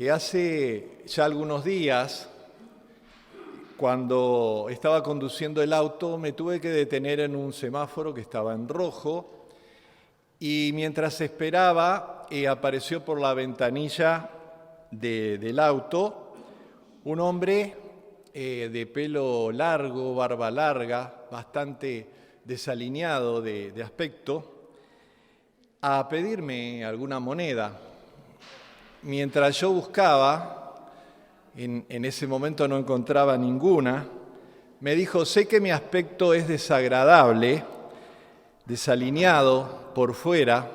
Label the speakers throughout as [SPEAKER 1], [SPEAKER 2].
[SPEAKER 1] Hace ya algunos días, cuando estaba conduciendo el auto, me tuve que detener en un semáforo que estaba en rojo y mientras esperaba apareció por la ventanilla del auto un hombre de pelo largo, barba larga, bastante desaliñado de aspecto, a pedirme alguna moneda. Mientras yo buscaba, en ese momento no encontraba ninguna, me dijo: sé que mi aspecto es desagradable, desaliñado por fuera,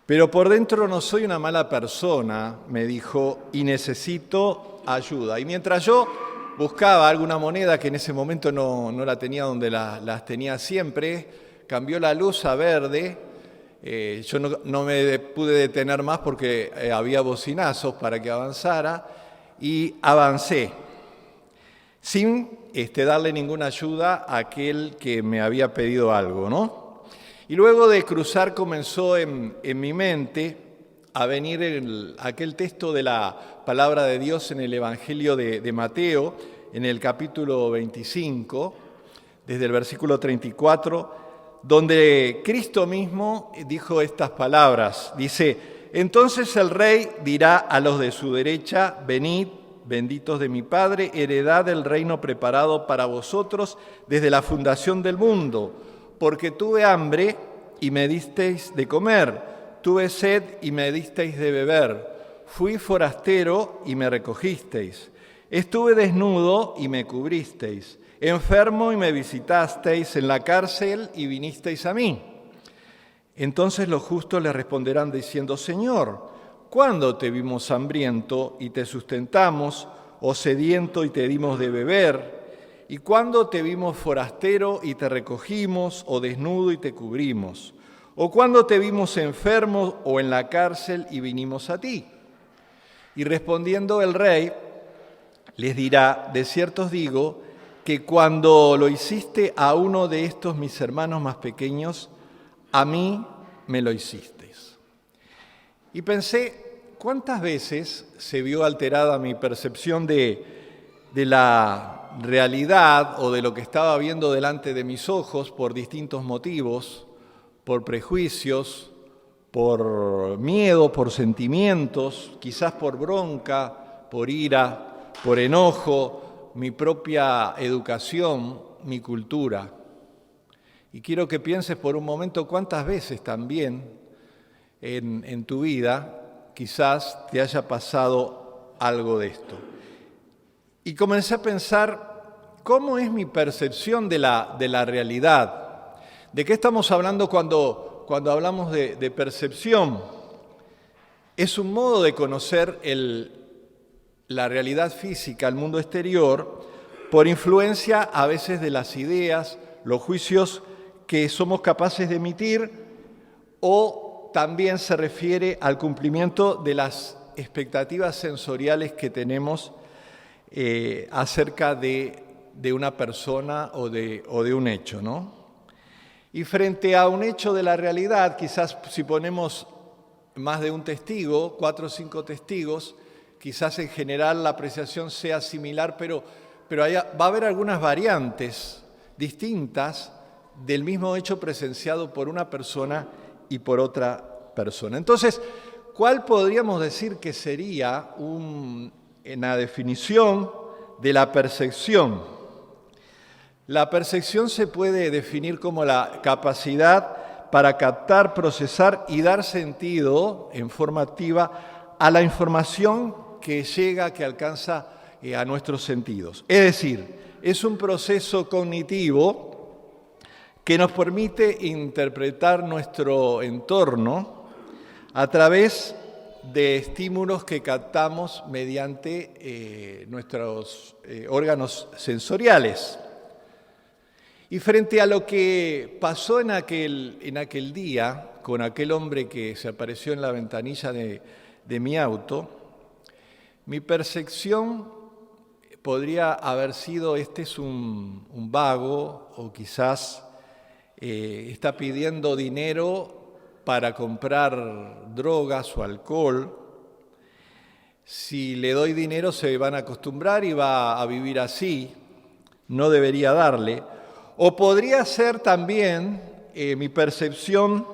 [SPEAKER 1] pero por dentro no soy una mala persona, me dijo, y necesito ayuda. Y mientras yo buscaba alguna moneda, que en ese momento no la tenía donde las tenía siempre, cambió la luz a verde. Yo no me pude detener más porque había bocinazos para que avanzara y avancé sin darle ninguna ayuda a aquel que me había pedido algo, ¿no? Y luego de cruzar comenzó en mi mente a venir aquel texto de la palabra de Dios en el Evangelio de Mateo, en el capítulo 25, desde el versículo 34, donde Cristo mismo dijo estas palabras. Dice: entonces el rey dirá a los de su derecha: venid, benditos de mi Padre, heredad del reino preparado para vosotros desde la fundación del mundo, porque tuve hambre y me disteis de comer, tuve sed y me disteis de beber, fui forastero y me recogisteis, estuve desnudo y me cubristeis, enfermo y me visitasteis, en la cárcel y vinisteis a mí. Entonces los justos le responderán diciendo: Señor, ¿cuándo te vimos hambriento y te sustentamos, o sediento y te dimos de beber? ¿Y cuándo te vimos forastero y te recogimos, o desnudo y te cubrimos? ¿O cuándo te vimos enfermo o en la cárcel y vinimos a ti? Y respondiendo el rey les dirá: de cierto os digo que cuando lo hiciste a uno de estos mis hermanos más pequeños, a mí me lo hicisteis. Y pensé, ¿cuántas veces se vio alterada mi percepción de la realidad o de lo que estaba viendo delante de mis ojos por distintos motivos, por prejuicios, por miedo, por sentimientos, quizás por bronca, por ira, por enojo, mi propia educación, mi cultura? Y quiero que pienses por un momento cuántas veces también en tu vida quizás te haya pasado algo de esto. Y comencé a pensar, ¿cómo es mi percepción de la realidad? ¿De qué estamos hablando cuando hablamos de percepción? Es un modo de conocer la realidad física, el mundo exterior, por influencia a veces de las ideas, los juicios que somos capaces de emitir, o también se refiere al cumplimiento de las expectativas sensoriales que tenemos acerca de una persona o de un hecho, ¿no? Y frente a un hecho de la realidad, quizás si ponemos más de un testigo, 4 o 5 testigos, quizás en general la apreciación sea similar, pero va a haber algunas variantes distintas del mismo hecho presenciado por una persona y por otra persona. Entonces, ¿cuál podríamos decir que sería una definición de la percepción? La percepción se puede definir como la capacidad para captar, procesar y dar sentido en forma activa a la información que llega, que alcanza a nuestros sentidos. Es decir, es un proceso cognitivo que nos permite interpretar nuestro entorno a través de estímulos que captamos mediante nuestros órganos sensoriales. Y frente a lo que pasó en aquel día, con aquel hombre que se apareció en la ventanilla de mi auto, mi percepción podría haber sido: este es un vago, o quizás está pidiendo dinero para comprar drogas o alcohol. Si le doy dinero se van a acostumbrar y va a vivir así, no debería darle. O podría ser también, mi percepción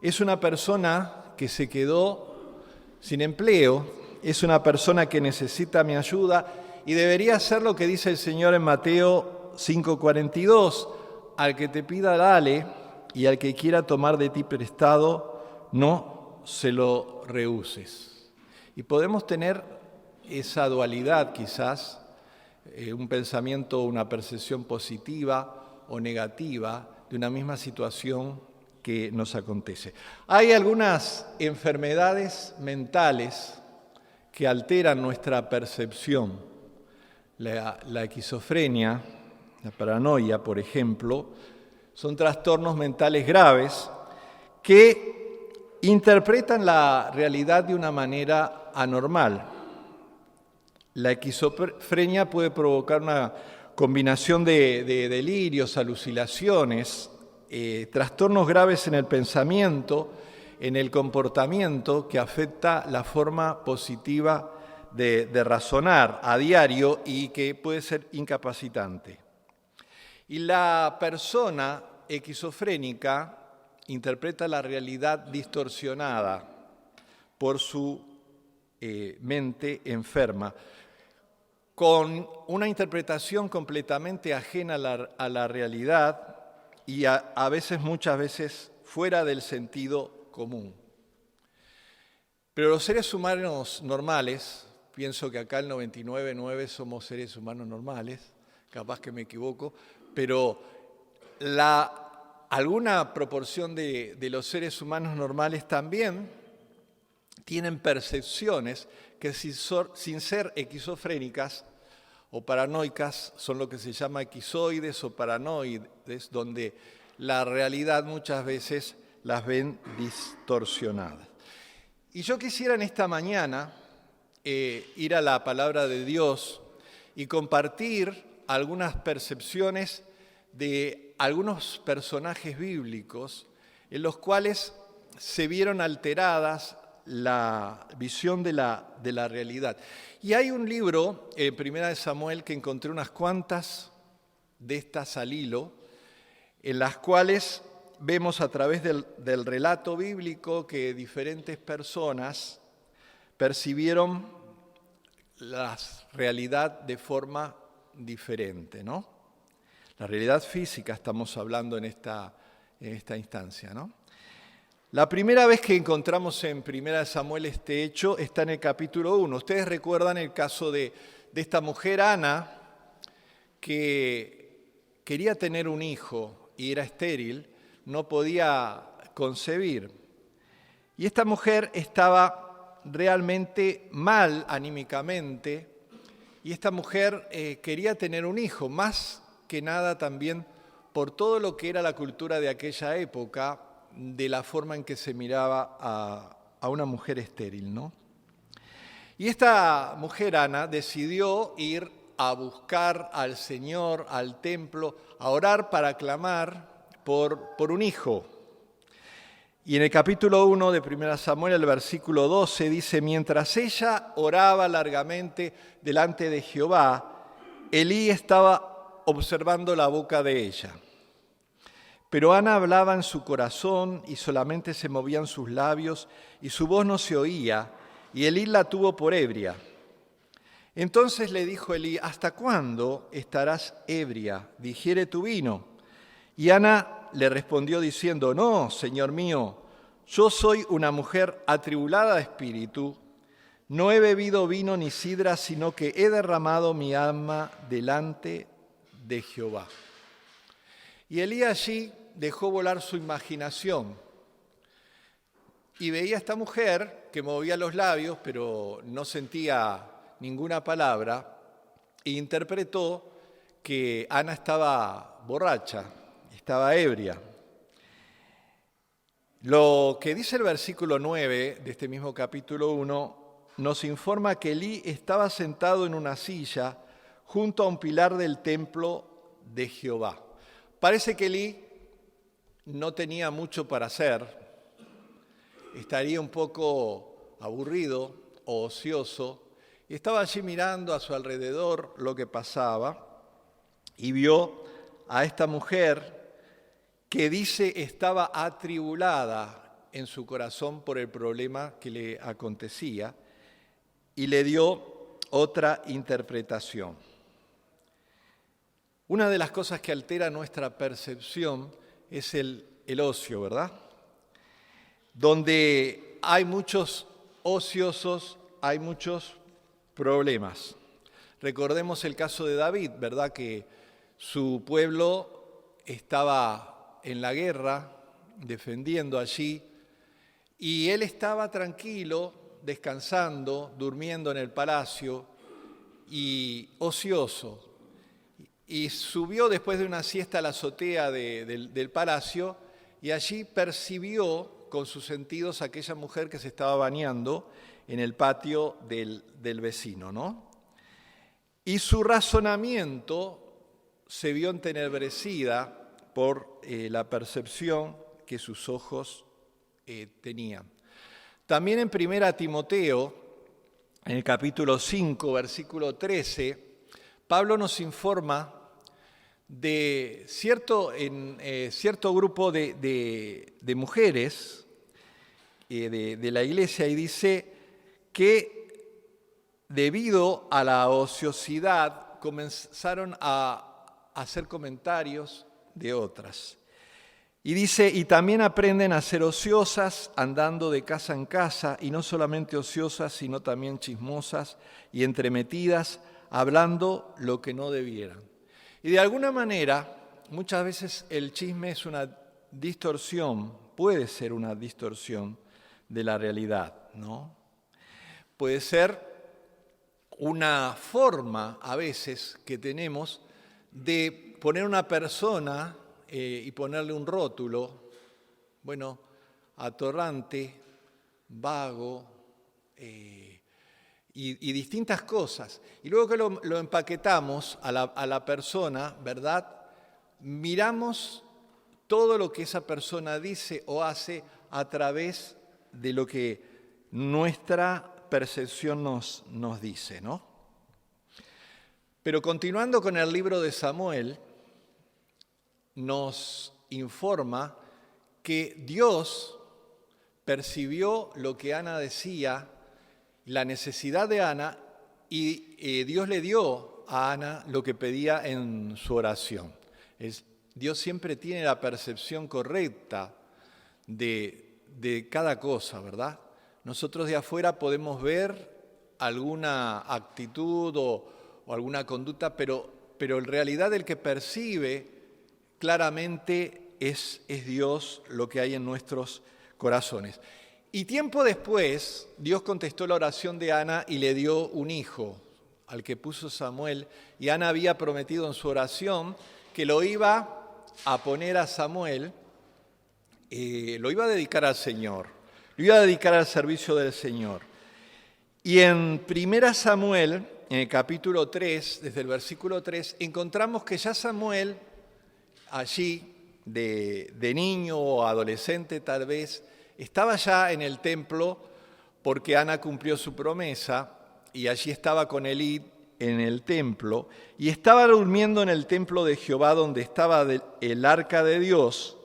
[SPEAKER 1] es una persona que se quedó sin empleo, es una persona que necesita mi ayuda y debería hacer lo que dice el Señor en Mateo 5:42, al que te pida dale y al que quiera tomar de ti prestado no se lo rehuses. Y podemos tener esa dualidad quizás, un pensamiento, una percepción positiva o negativa de una misma situación que nos acontece. Hay algunas enfermedades mentales que alteran nuestra percepción. La esquizofrenia, la paranoia, por ejemplo, son trastornos mentales graves que interpretan la realidad de una manera anormal. La esquizofrenia puede provocar una combinación de delirios, alucinaciones, trastornos graves en el pensamiento, en el comportamiento, que afecta la forma positiva de razonar a diario y que puede ser incapacitante. Y la persona esquizofrénica interpreta la realidad distorsionada por su mente enferma, con una interpretación completamente ajena a la realidad y a veces, muchas veces, fuera del sentido común. Pero los seres humanos normales, pienso que acá el 99,9 somos seres humanos normales, capaz que me equivoco, pero alguna proporción de los seres humanos normales también tienen percepciones que sin ser esquizofrénicas o paranoicas son lo que se llama esquizoides o paranoides, donde la realidad muchas veces las ven distorsionadas. Y yo quisiera en esta mañana ir a la palabra de Dios y compartir algunas percepciones de algunos personajes bíblicos en los cuales se vieron alteradas la visión de la realidad. Y hay un libro, en Primera de Samuel, que encontré unas cuantas de estas al hilo, en las cuales vemos a través del relato bíblico que diferentes personas percibieron la realidad de forma diferente, ¿no? La realidad física estamos hablando en esta instancia, ¿no? La primera vez que encontramos en 1 Samuel este hecho está en el capítulo 1. Ustedes recuerdan el caso de esta mujer, Ana, que quería tener un hijo y era estéril, no podía concebir. Y esta mujer estaba realmente mal anímicamente y esta mujer quería tener un hijo, más que nada también por todo lo que era la cultura de aquella época, de la forma en que se miraba a una mujer estéril, ¿no? Y esta mujer, Ana, decidió ir a buscar al Señor, al templo, a orar para clamar por un hijo. Y en el capítulo 1 de 1 Samuel, el versículo 12, dice: mientras ella oraba largamente delante de Jehová, Elí estaba observando la boca de ella. Pero Ana hablaba en su corazón y solamente se movían sus labios y su voz no se oía, y Elí la tuvo por ebria. Entonces le dijo Elí: ¿hasta cuándo estarás ebria? Digiere tu vino. Y Ana le respondió diciendo: no, Señor mío, yo soy una mujer atribulada de espíritu, no he bebido vino ni sidra, sino que he derramado mi alma delante de Jehová. Y Elí allí dejó volar su imaginación y veía a esta mujer que movía los labios, pero no sentía ninguna palabra, e interpretó que Ana estaba borracha, estaba ebria. Lo que dice el versículo 9 de este mismo capítulo 1 nos informa que Elí estaba sentado en una silla junto a un pilar del templo de Jehová. Parece que Elí no tenía mucho para hacer, estaría un poco aburrido o ocioso, Y estaba allí mirando a su alrededor lo que pasaba y vio a esta mujer que dice estaba atribulada en su corazón por el problema que le acontecía y le dio otra interpretación. Una de las cosas que altera nuestra percepción es el ocio, ¿verdad? Donde hay muchos ociosos, hay muchos problemas. Recordemos el caso de David, ¿verdad? Que su pueblo estaba en la guerra, defendiendo allí, y él estaba tranquilo, descansando, durmiendo en el palacio y ocioso. Y subió después de una siesta a la azotea del palacio y allí percibió con sus sentidos a aquella mujer que se estaba bañando en el patio del vecino, ¿no? Y su razonamiento se vio entenebrecida por la percepción que sus ojos tenían. También en 1 Timoteo, en el capítulo 5, versículo 13, Pablo nos informa de cierto grupo de mujeres de la iglesia y dice que debido a la ociosidad comenzaron a hacer comentarios de otras. Y dice, y también aprenden a ser ociosas andando de casa en casa, y no solamente ociosas, sino también chismosas y entremetidas, hablando lo que no debieran. Y de alguna manera, muchas veces el chisme es una distorsión, puede ser una distorsión de la realidad, ¿no? Puede ser una forma, a veces, que tenemos de poner una persona y ponerle un rótulo, bueno, atorrante, vago, y distintas cosas. Y luego que lo empaquetamos a la persona, ¿verdad? Miramos todo lo que esa persona dice o hace a través de lo que nuestra percepción nos dice, ¿no? Pero continuando con el libro de Samuel, nos informa que Dios percibió lo que Ana decía, la necesidad de Ana, y Dios le dio a Ana lo que pedía en su oración. Dios siempre tiene la percepción correcta de cada cosa, ¿verdad? Nosotros de afuera podemos ver alguna actitud o alguna conducta, pero en realidad el que percibe claramente es Dios lo que hay en nuestros corazones. Y tiempo después, Dios contestó la oración de Ana y le dio un hijo, al que puso Samuel. Y Ana había prometido en su oración que lo iba a poner a Samuel, lo iba a dedicar al Señor, lo iba a dedicar al servicio del Señor. Y en 1 Samuel, en el capítulo 3, desde el versículo 3, encontramos que ya Samuel, allí, de niño o adolescente tal vez, estaba ya en el templo porque Ana cumplió su promesa y allí estaba con Elí en el templo y estaba durmiendo en el templo de Jehová donde estaba el arca de Dios.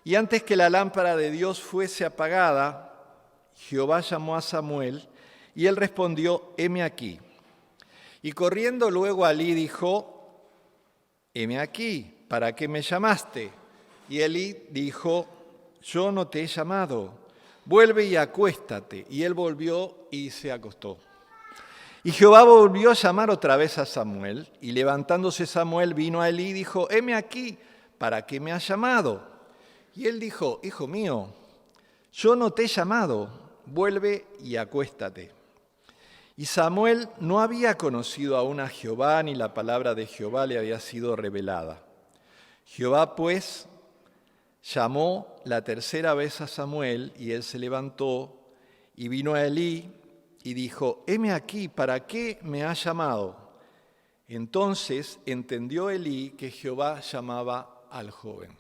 [SPEAKER 1] Y antes que la lámpara de Dios fuese apagada, Jehová llamó a Samuel y él respondió, heme aquí. Y corriendo luego a Elí dijo, heme aquí, ¿para qué me llamaste? Y Elí dijo, yo no te he llamado, vuelve y acuéstate. Y él volvió y se acostó. Y Jehová volvió a llamar otra vez a Samuel, y levantándose Samuel vino a Elí y dijo, heme aquí, ¿para qué me has llamado? Y él dijo, hijo mío, yo no te he llamado, vuelve y acuéstate. Y Samuel no había conocido aún a Jehová, ni la palabra de Jehová le había sido revelada. Jehová pues llamó la tercera vez a Samuel, y él se levantó y vino a Elí y dijo, heme aquí, ¿para qué me has llamado? Entonces entendió Elí que Jehová llamaba al joven.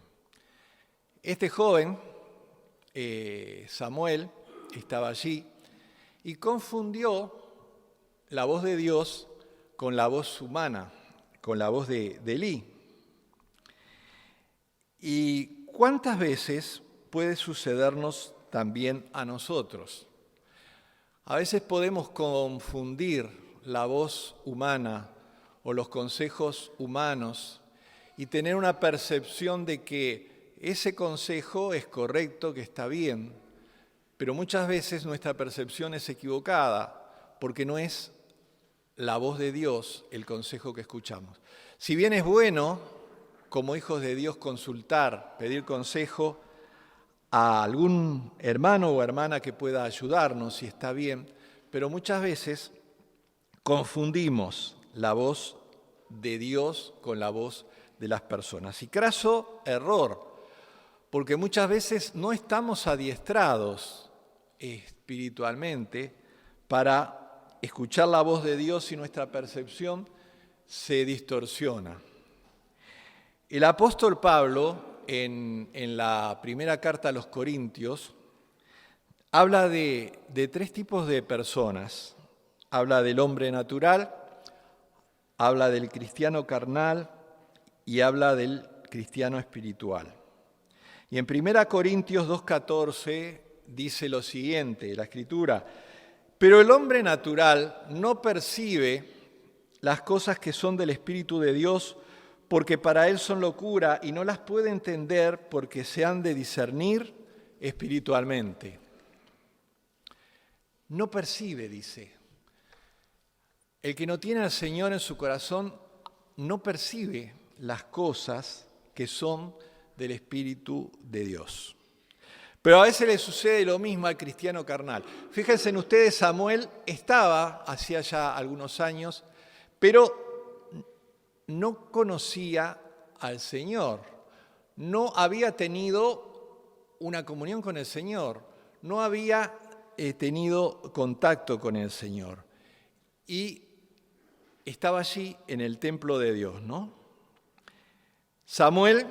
[SPEAKER 1] Este joven, Samuel, estaba allí y confundió la voz de Dios con la voz humana, con la voz de Elí. ¿Y cuántas veces puede sucedernos también a nosotros? A veces podemos confundir la voz humana o los consejos humanos y tener una percepción de que ese consejo es correcto, que está bien, pero muchas veces nuestra percepción es equivocada porque no es la voz de Dios el consejo que escuchamos. Si bien es bueno, como hijos de Dios, consultar, pedir consejo a algún hermano o hermana que pueda ayudarnos, si está bien, pero muchas veces confundimos la voz de Dios con la voz de las personas. Y craso error, porque muchas veces no estamos adiestrados espiritualmente para escuchar la voz de Dios y nuestra percepción se distorsiona. El apóstol Pablo, en la primera carta a los Corintios, habla de 3 tipos de personas. Habla del hombre natural, habla del cristiano carnal y habla del cristiano espiritual. Y en 1 Corintios 2:14 dice lo siguiente, la Escritura: pero el hombre natural no percibe las cosas que son del Espíritu de Dios, porque para él son locura y no las puede entender porque se han de discernir espiritualmente. No percibe, dice. El que no tiene al Señor en su corazón no percibe las cosas que son del Espíritu de Dios. Pero a veces le sucede lo mismo al cristiano carnal. Fíjense en ustedes, Samuel estaba, hacía ya algunos años, pero no conocía al Señor, no había tenido una comunión con el Señor, no había tenido contacto con el Señor. Y estaba allí en el templo de Dios, ¿no? Samuel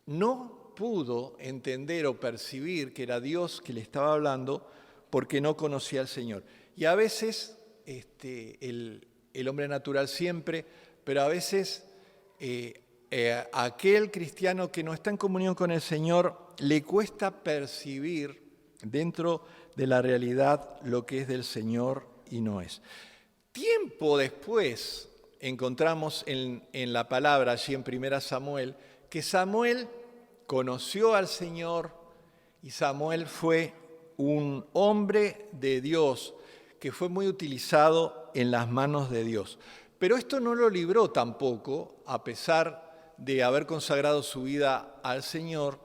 [SPEAKER 1] no pudo entender o percibir que era Dios que le estaba hablando porque no conocía al Señor. Y a veces el hombre natural siempre, pero a veces aquel cristiano que no está en comunión con el Señor le cuesta percibir dentro de la realidad lo que es del Señor y no es. Tiempo después encontramos en la palabra, allí en 1 Samuel, que Samuel conoció al Señor y Samuel fue un hombre de Dios que fue muy utilizado en las manos de Dios. Pero esto no lo libró tampoco, a pesar de haber consagrado su vida al Señor,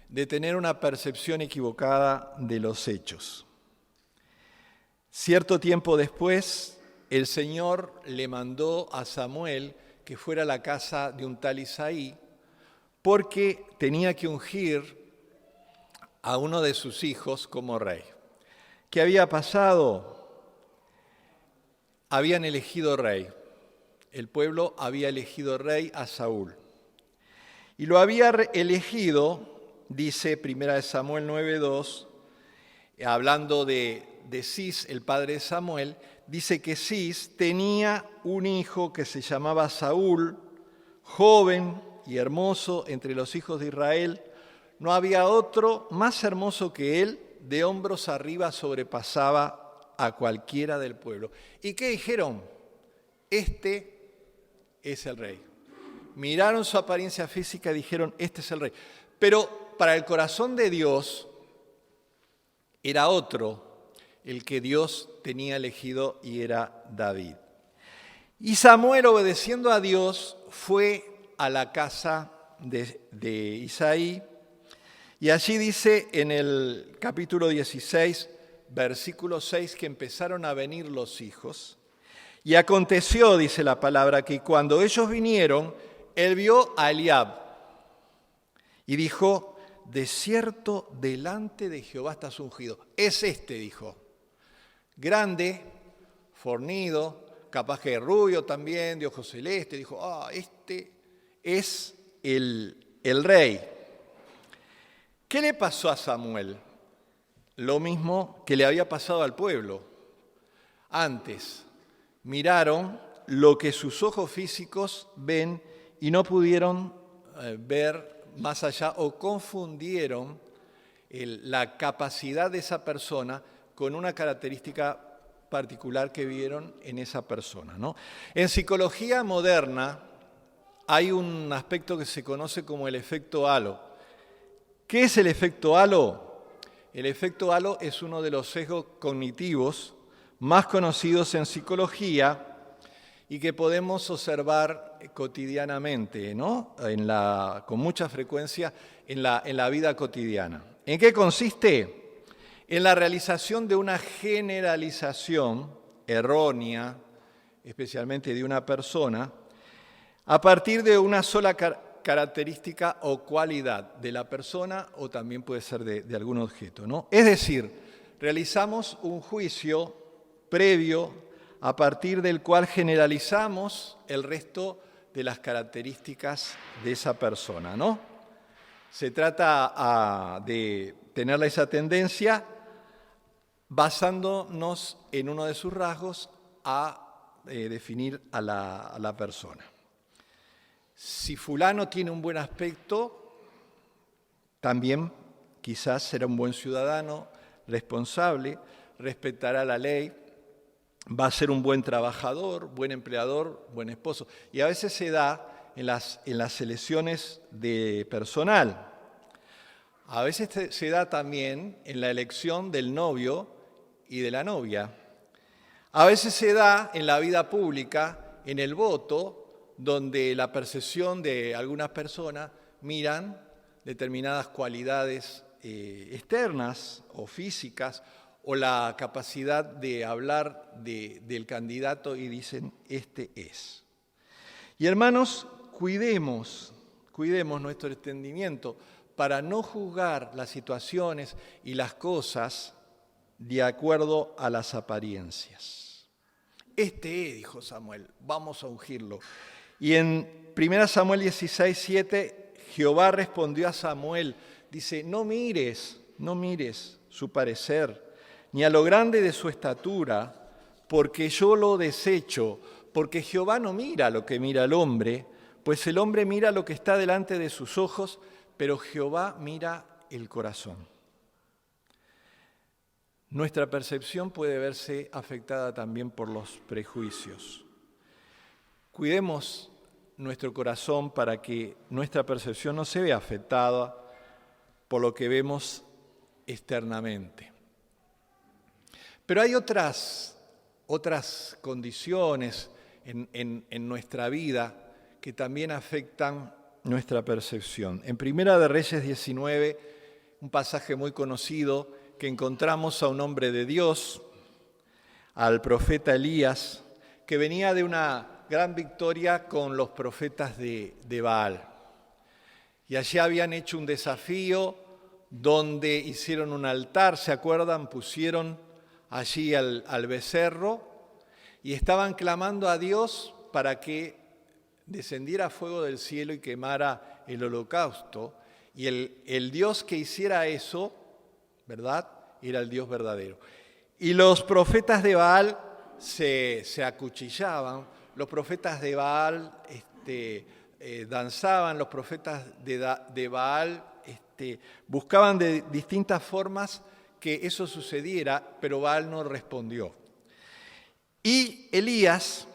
[SPEAKER 1] de tener una percepción equivocada de los hechos. Cierto tiempo después, el Señor le mandó a Samuel que fuera a la casa de un tal Isaí, porque tenía que ungir a uno de sus hijos como rey. ¿Qué había pasado? Habían elegido rey. El pueblo había elegido rey a Saúl. Y lo había elegido, dice 1 Samuel 9:2, hablando de Cis, el padre de Samuel, dice que Cis tenía un hijo que se llamaba Saúl, joven y hermoso entre los hijos de Israel. No había otro más hermoso que él, de hombros arriba sobrepasaba a cualquiera del pueblo. ¿Y qué dijeron? Este es el rey. Miraron su apariencia física y dijeron, este es el rey. Pero para el corazón de Dios era otro el que Dios tenía elegido y era David. Y Samuel, obedeciendo a Dios, fue a la casa de Isaí. Y allí dice en el capítulo 16, versículo 6, que empezaron a venir los hijos. Y aconteció, dice la palabra, que cuando ellos vinieron, él vio a Eliab y dijo, de cierto delante de Jehová estás ungido. Es este, dijo, grande, fornido, capaz que rubio también, de ojos celestes. Dijo, este es el rey. ¿Qué le pasó a Samuel? lo mismo que le había pasado al pueblo. Antes, miraron lo que sus ojos físicos ven y no pudieron ver más allá o confundieron la capacidad de esa persona con una característica particular que vieron en esa persona, ¿no? En psicología moderna hay un aspecto que se conoce como el efecto halo. ¿Qué es el efecto halo? El efecto halo es uno de los sesgos cognitivos más conocidos en psicología y que podemos observar cotidianamente, ¿no? Con mucha frecuencia en la vida cotidiana. ¿En qué consiste? En la realización de una generalización errónea, especialmente de una persona, a partir de una sola característica o cualidad de la persona o también puede ser de algún objeto, ¿no? Es decir, realizamos un juicio previo a partir del cual generalizamos el resto de las características de esa persona, ¿no? Se trata de tener esa tendencia basándonos en uno de sus rasgos a definir a la persona. Si fulano tiene un buen aspecto, también quizás será un buen ciudadano, responsable, respetará la ley, va a ser un buen trabajador, buen empleador, buen esposo. Y a veces se da en las selecciones de personal. A veces se da también en la elección del novio y de la novia. A veces se da en la vida pública, en el voto, donde la percepción de algunas personas miran determinadas cualidades externas o físicas o la capacidad de hablar del candidato y dicen, este es. Y hermanos, cuidemos nuestro entendimiento para no juzgar las situaciones y las cosas de acuerdo a las apariencias. Este es, dijo Samuel, vamos a ungirlo. Y en 1 Samuel 16:7, Jehová respondió a Samuel, dice, no mires su parecer, ni a lo grande de su estatura, porque yo lo desecho, porque Jehová no mira lo que mira el hombre, pues el hombre mira lo que está delante de sus ojos, pero Jehová mira el corazón. Nuestra percepción puede verse afectada también por los prejuicios. Cuidemos nuestro corazón para que nuestra percepción no se vea afectada por lo que vemos externamente. Pero hay otras condiciones en nuestra vida que también afectan nuestra percepción. En Primera de Reyes 19, un pasaje muy conocido, que encontramos a un hombre de Dios, al profeta Elías, que venía de una gran victoria con los profetas de Baal. Y allí habían hecho un desafío donde hicieron un altar, ¿se acuerdan? Pusieron allí al becerro y estaban clamando a Dios para que descendiera fuego del cielo y quemara el holocausto. Y el Dios que hiciera eso, ¿verdad?, era el Dios verdadero. Y los profetas de Baal se acuchillaban, los profetas de Baal danzaban, los profetas de Baal buscaban de distintas formas que eso sucediera, pero Baal no respondió. Y Elías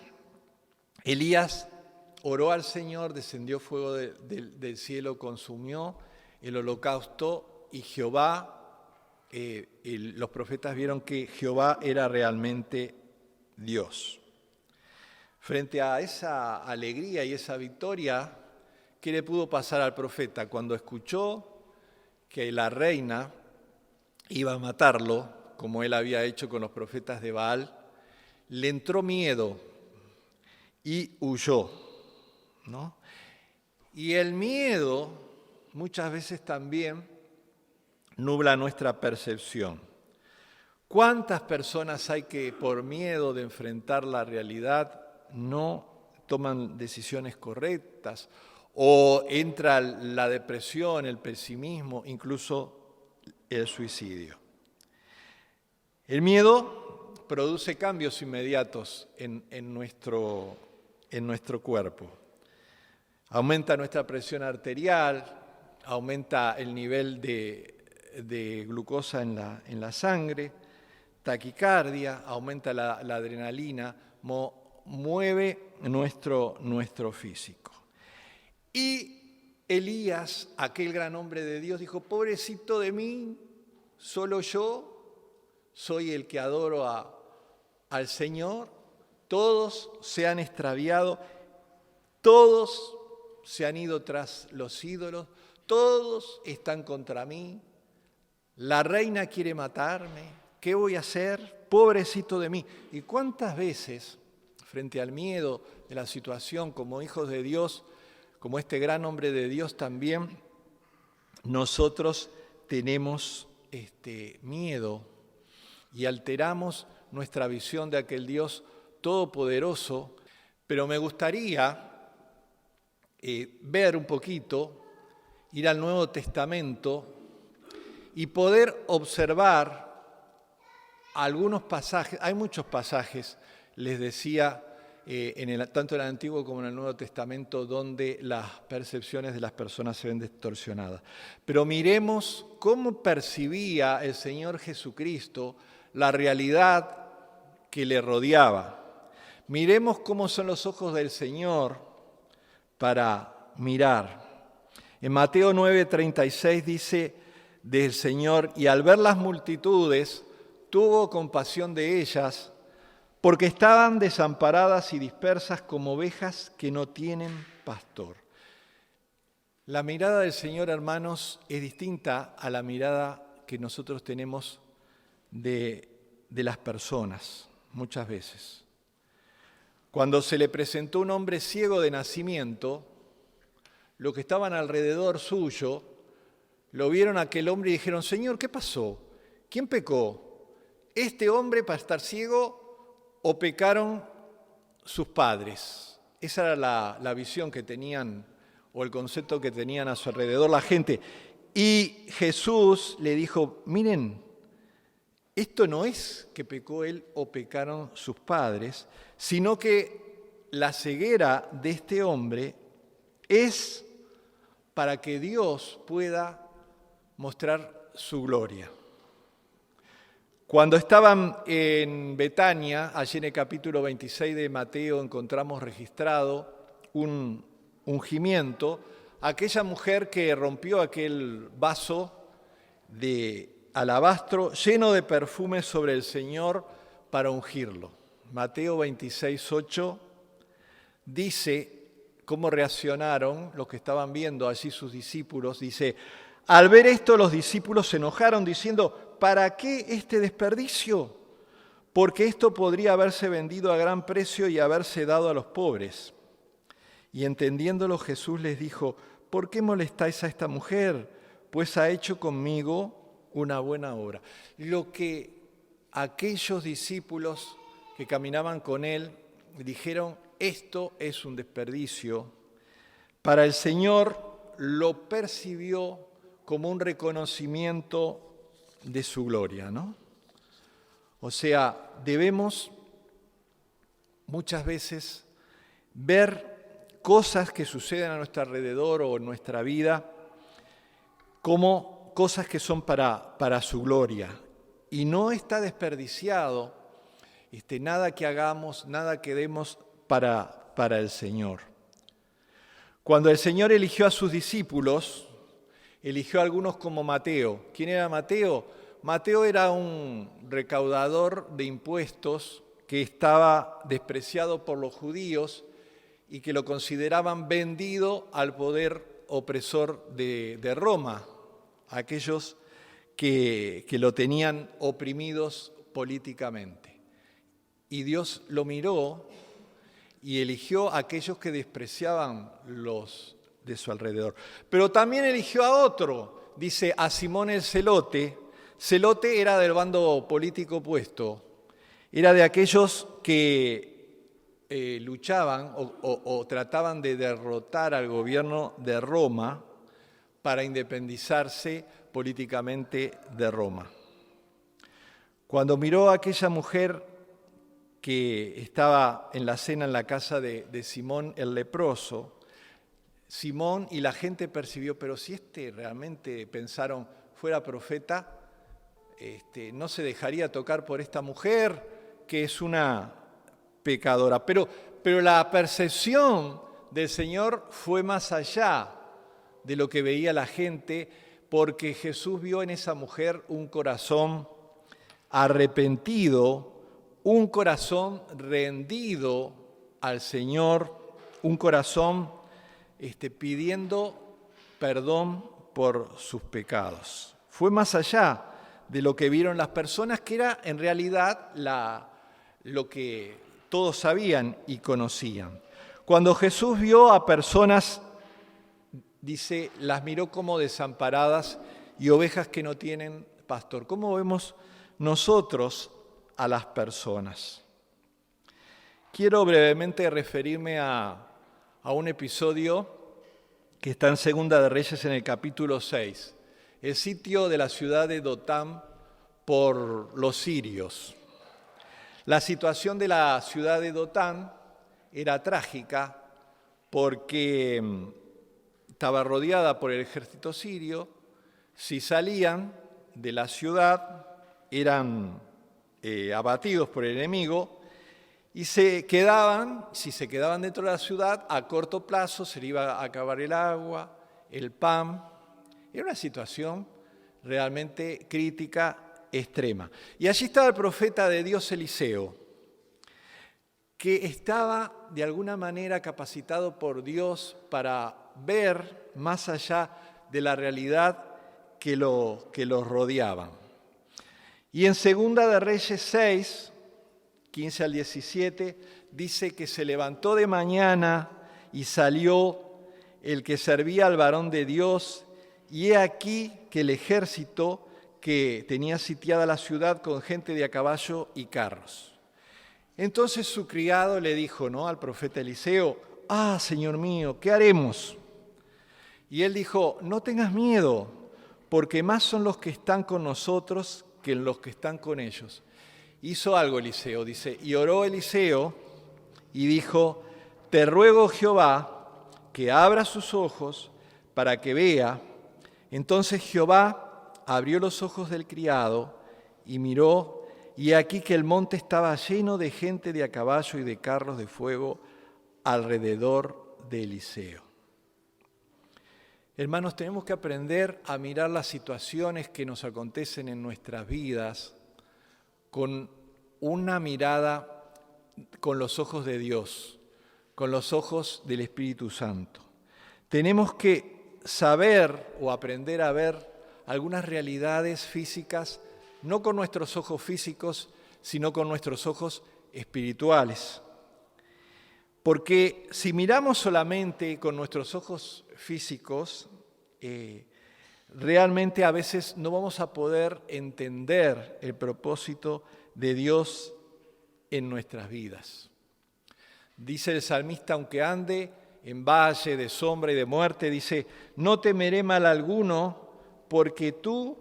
[SPEAKER 1] oró al Señor, descendió fuego del cielo, consumió el holocausto y Jehová, los profetas vieron que Jehová era realmente Dios. Frente a esa alegría y esa victoria, ¿qué le pudo pasar al profeta? Cuando escuchó que la reina iba a matarlo, como él había hecho con los profetas de Baal, le entró miedo y huyó, ¿no? Y el miedo muchas veces también nubla nuestra percepción. ¿Cuántas personas hay que por miedo de enfrentar la realidad no toman decisiones correctas o entra la depresión, el pesimismo, incluso el suicidio? El miedo produce cambios inmediatos en nuestro cuerpo. Aumenta nuestra presión arterial, aumenta el nivel de glucosa en la sangre, taquicardia, aumenta la adrenalina, mueve nuestro físico. Y Elías, aquel gran hombre de Dios, dijo: pobrecito de mí, solo yo soy el que adoro al Señor, todos se han extraviado, todos se han ido tras los ídolos, todos están contra mí, la reina quiere matarme, ¿qué voy a hacer? Pobrecito de mí. ¿Y cuántas veces, frente al miedo de la situación, como hijos de Dios, como este gran hombre de Dios también, nosotros tenemos miedo y alteramos nuestra visión de aquel Dios todopoderoso? Pero me gustaría ver un poquito, ir al Nuevo Testamento y poder observar algunos pasajes. Hay muchos pasajes, les decía, tanto en el Antiguo como en el Nuevo Testamento, donde las percepciones de las personas se ven distorsionadas. Pero miremos cómo percibía el Señor Jesucristo la realidad que le rodeaba. Miremos cómo son los ojos del Señor para mirar. En Mateo 9:36 dice del Señor: y al ver las multitudes, tuvo compasión de ellas, porque estaban desamparadas y dispersas como ovejas que no tienen pastor. La mirada del Señor, hermanos, es distinta a la mirada que nosotros tenemos de las personas, muchas veces. Cuando se le presentó un hombre ciego de nacimiento, los que estaban alrededor suyo lo vieron a aquel hombre y dijeron: Señor, ¿qué pasó? ¿Quién pecó? ¿Este hombre para estar ciego o pecaron sus padres? Esa era la visión que tenían, o el concepto que tenían a su alrededor la gente. Y Jesús le dijo: miren, esto no es que pecó él o pecaron sus padres, sino que la ceguera de este hombre es para que Dios pueda mostrar su gloria. Cuando estaban en Betania, allí en el capítulo 26 de Mateo, encontramos registrado un ungimiento, aquella mujer que rompió aquel vaso de alabastro lleno de perfume sobre el Señor para ungirlo. Mateo 26:8 dice cómo reaccionaron los que estaban viendo allí sus discípulos. Dice: al ver esto los discípulos se enojaron diciendo: ¿para qué este desperdicio? Porque esto podría haberse vendido a gran precio y haberse dado a los pobres. Y entendiéndolo Jesús les dijo: ¿por qué molestáis a esta mujer? Pues ha hecho conmigo una buena obra. Lo que aquellos discípulos que caminaban con él dijeron: esto es un desperdicio, para el Señor lo percibió como un reconocimiento de su gloria, ¿no? O sea, debemos muchas veces ver cosas que suceden a nuestro alrededor o en nuestra vida como cosas que son para su gloria. Y no está desperdiciado nada que hagamos, nada que demos para el Señor. Cuando el Señor eligió a sus discípulos, eligió a algunos como Mateo. ¿Quién era Mateo? Mateo era un recaudador de impuestos que estaba despreciado por los judíos y que lo consideraban vendido al poder opresor de Roma, aquellos que lo tenían oprimidos políticamente. Y Dios lo miró y eligió a aquellos que despreciaban los de su alrededor. Pero también eligió a otro, dice, a Simón el Zelote. Zelote era del bando político opuesto, era de aquellos que luchaban o trataban de derrotar al gobierno de Roma para independizarse políticamente de Roma. Cuando miró a aquella mujer que estaba en la cena en la casa de Simón el leproso, Simón y la gente percibió, pero si realmente pensaron fuera profeta, no se dejaría tocar por esta mujer que es una pecadora. Pero la percepción del Señor fue más allá de lo que veía la gente, porque Jesús vio en esa mujer un corazón arrepentido, un corazón rendido al Señor, un corazón pidiendo perdón por sus pecados. Fue más allá de lo que vieron las personas, que era en realidad lo que todos sabían y conocían. Cuando Jesús vio a personas, dice, las miró como desamparadas y ovejas que no tienen pastor. ¿Cómo vemos nosotros a las personas? Quiero brevemente referirme a un episodio que está en Segunda de Reyes en el capítulo 6, el sitio de la ciudad de Dotán por los sirios. La situación de la ciudad de Dotán era trágica porque estaba rodeada por el ejército sirio. Si salían de la ciudad eran abatidos por el enemigo y si se quedaban dentro de la ciudad, a corto plazo se le iba a acabar el agua, el pan. Era una situación realmente crítica, extrema. Y allí estaba el profeta de Dios Eliseo, que estaba de alguna manera capacitado por Dios para ver más allá de la realidad que los rodeaban. Y en Segunda de Reyes 6, 15 al 17, dice que se levantó de mañana y salió el que servía al varón de Dios, y he aquí que el ejército que tenía sitiada la ciudad con gente de a caballo y carros. Entonces su criado le dijo, al profeta Eliseo, Señor mío, ¿qué haremos? Y él dijo, no tengas miedo, porque más son los que están con nosotros que los que están con ellos. Hizo algo Eliseo, dice, y oró Eliseo y dijo, te ruego Jehová que abra sus ojos para que vea. Entonces Jehová abrió los ojos del criado y miró, y aquí que el monte estaba lleno de gente de a caballo y de carros de fuego alrededor de Eliseo. Hermanos, tenemos que aprender a mirar las situaciones que nos acontecen en nuestras vidas con una mirada con los ojos de Dios, con los ojos del Espíritu Santo. Tenemos que saber o aprender a ver algunas realidades físicas, no con nuestros ojos físicos, sino con nuestros ojos espirituales. Porque si miramos solamente con nuestros ojos físicos, realmente a veces no vamos a poder entender el propósito de Dios en nuestras vidas. Dice el salmista, aunque ande en valle de sombra y de muerte, dice, no temeré mal alguno, porque tú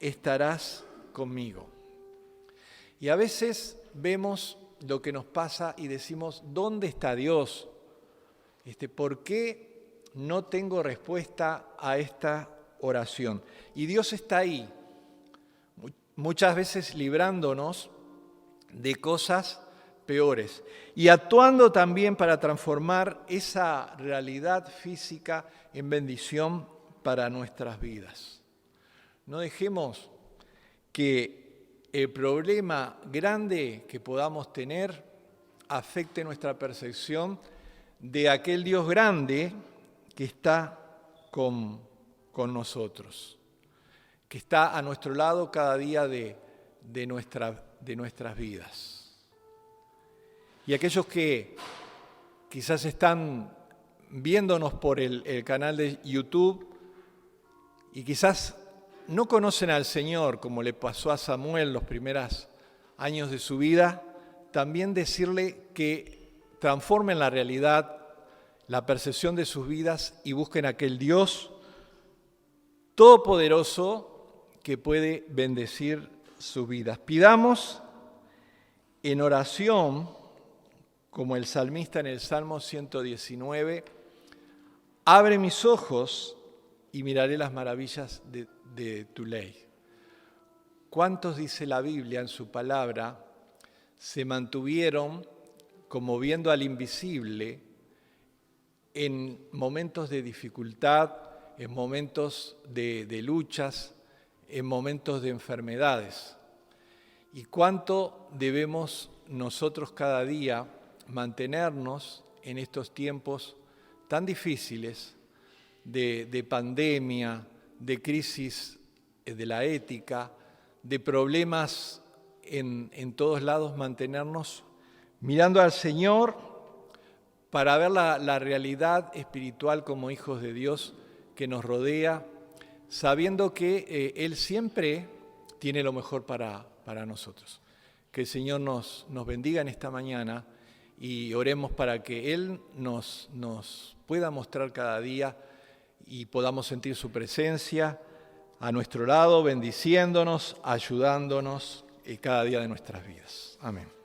[SPEAKER 1] estarás conmigo. Y a veces vemos lo que nos pasa y decimos, ¿dónde está Dios? ¿Por qué no tengo respuesta a esta oración? Y Dios está ahí, muchas veces librándonos de cosas peores y actuando también para transformar esa realidad física en bendición para nuestras vidas. No dejemos que el problema grande que podamos tener afecte nuestra percepción de aquel Dios grande que está con nosotros, que está a nuestro lado cada día de nuestras vidas. Y aquellos que quizás están viéndonos por el canal de YouTube y quizás no conocen al Señor, como le pasó a Samuel los primeros años de su vida, también decirle que transformen la realidad, la percepción de sus vidas y busquen aquel Dios todopoderoso que puede bendecir sus vidas. Pidamos en oración, como el salmista en el Salmo 119, abre mis ojos y miraré las maravillas de tu ley. ¿Cuántos, dice la Biblia en su palabra, se mantuvieron como viendo al invisible en momentos de dificultad, en momentos de luchas, en momentos de enfermedades? ¿Y cuánto debemos nosotros cada día mantenernos en estos tiempos tan difíciles de pandemia, de crisis de la ética, de problemas en todos lados, mantenernos mirando al Señor para ver la realidad espiritual como hijos de Dios que nos rodea, sabiendo que Él siempre tiene lo mejor para nosotros? Que el Señor nos bendiga en esta mañana y oremos para que Él nos pueda mostrar cada día y podamos sentir su presencia a nuestro lado, bendiciéndonos, ayudándonos cada día de nuestras vidas. Amén.